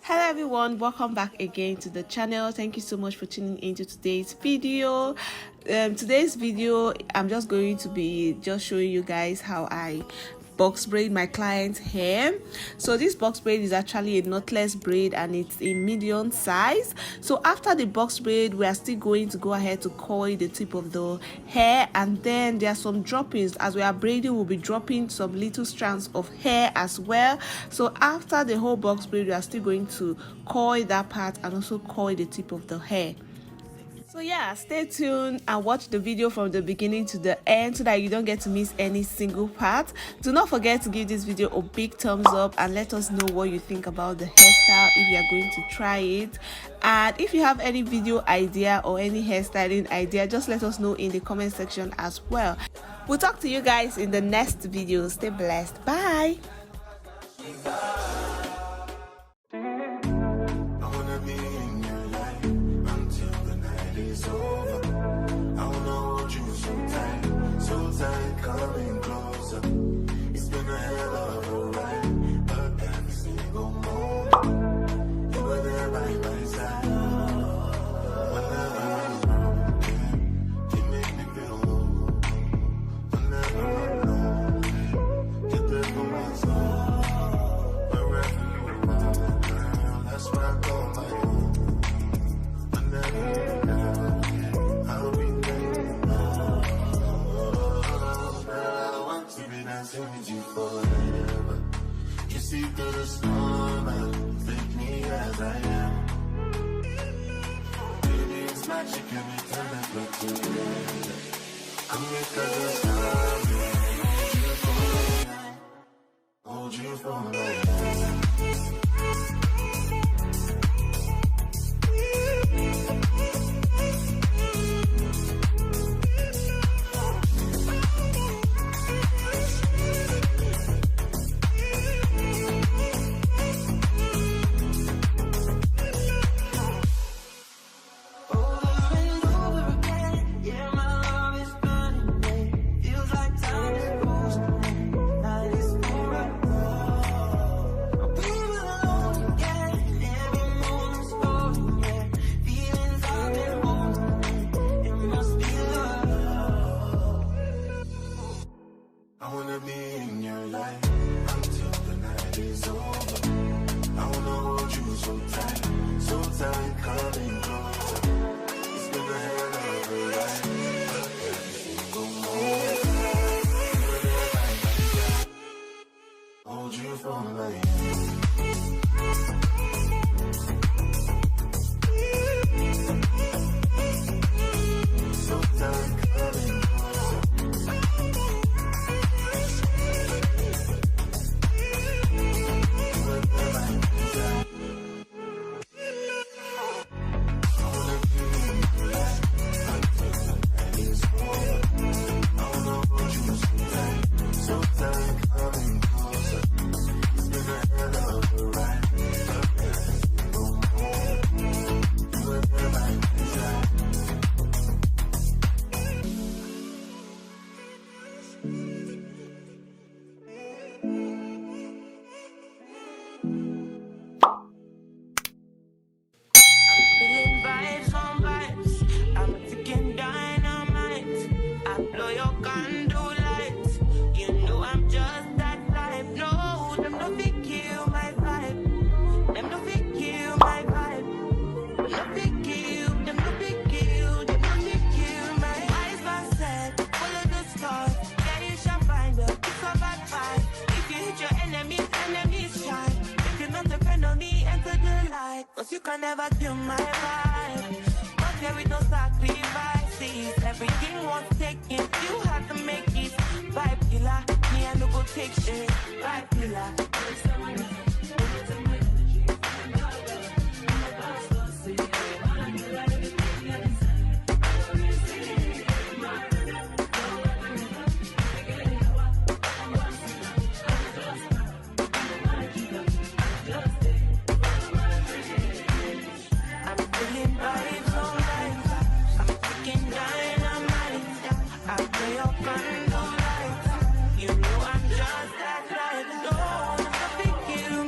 Hello everyone, welcome back again to the channel. Thank you so much for tuning into today's video. Today's video, I'm just going to be showing you guys how I box braid my client's hair. So this box braid is actually a knotless braid and it's a medium size. So after the box braid, we are still going to go ahead to coil the tip of the hair, and then there are some droppings. As we are braiding, we'll be dropping some little strands of hair as well. So after the whole box braid, we are still going to coil that part and also coil the tip of the hair. So yeah, stay tuned and watch the video from the beginning to the end so that you don't get to miss any single part. Do not forget to give this video a big thumbs up and let us know what you think about the hairstyle if you are going to try it. And if you have any video idea or any hairstyling idea, just let us know in the comment section as well. We'll talk to you guys in the next video. Stay blessed. Bye. Coming closer. It's been a hell of a ride, but every single moment you were there by my side. Whenever I'm wrong, you make me feel low. Whenever I'm alone, you're there for my soul. Wherever you are, girl, that's where I call my home. Whenever you're down, I'll be there. Dancing with you forever. You see through the storm and take me as I am. Baby, it's magic every time I look together. Come make us stop. Hold you for life. I wanna be in your life until the night is over. I wanna hold you so tight, coming closer. It's been a hell of a ride, but every single moment you're there by my side. Hold you for life. So tight, coming closer. Cause you can never kill my vibe. But there is no sacrifices. Everything was taken, you had to make it. Vibe killer, me I no go take shit. Vibe killer. You know I'm just that right. No, I'm not thinking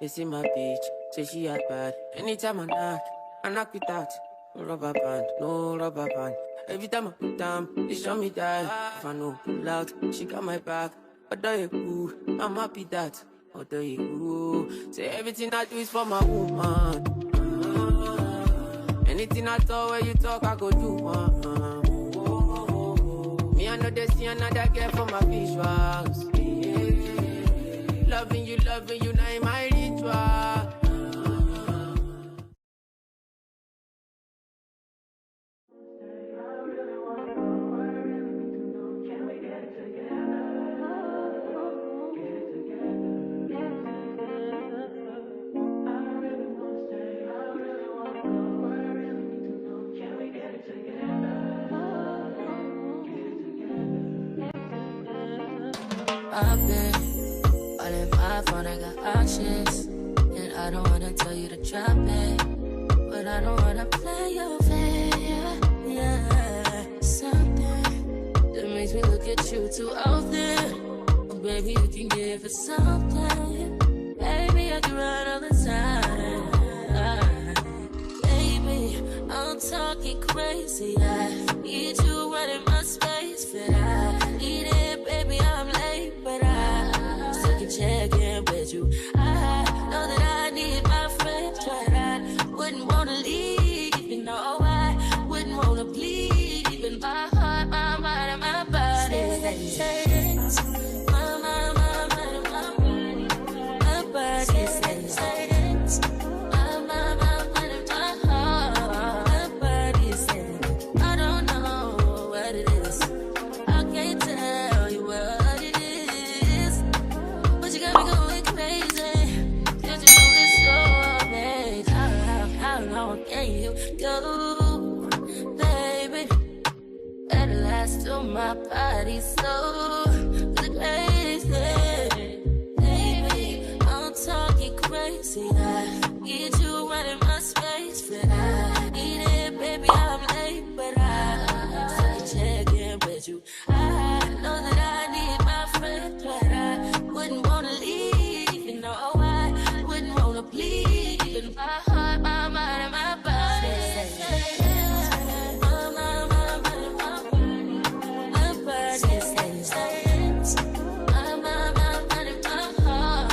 You see my bitch, say she had bad. Anytime I knock it out. No rubber band, no rubber band. Every time I put down, they show me that. If I know pull out, she got my back. Although you cool, I'm happy that. Although you cool, say everything I do is for my woman. Anything I talk, where you talk, I go do. Me, I know they see another girl for my visuals. Loving you, now in my ritual. I've been all in my phone, I got options. And I don't wanna tell you to drop it, but I don't wanna play your fair. Yeah, something that makes me look at you too often. Oh, baby, you can give it something. Baby, I can run all the time. Baby, I'm talking crazy. I need you running my space, but I need it, baby. I'm late, but I still can check in with you. I know that I need my friends, but I wouldn't wanna leave. You know, I wouldn't wanna bleed. Even my heart, my mind, and my body. Says, my mind, and my body. My body says, my mind, and my heart. My body says, I don't know what it is. I can't tell you what it is, but you got me going crazy. Cause you know it's so amazing. How long can you go, baby? At last to my body so crazy. Baby, I'm talking crazy. I need you running my space, but I need it, baby. I'm late, but I still can check in with you. I know that I need my friend, but I wouldn't wanna leave. You know, I wouldn't wanna bleed. Even my heart, my mind, and my body. My mind, and my body. My body says, my mind, and my heart.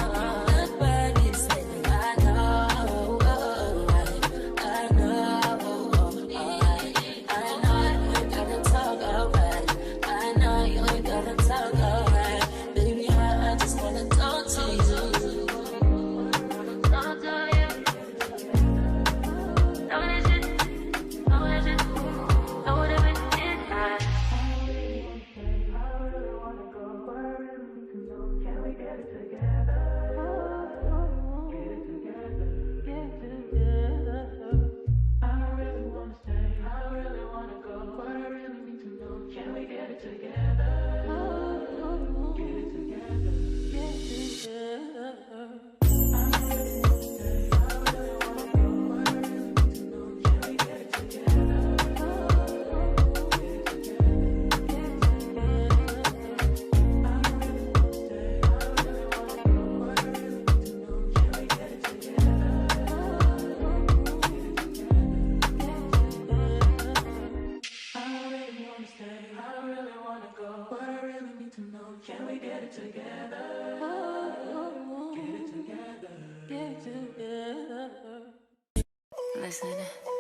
My body says, I know, I know, you ain't gotta talk alright. I know you ain't gotta talk alright. Baby, I just wanna talk to you. Talk to you. Know this shit, know this shit, know what it is. Listen.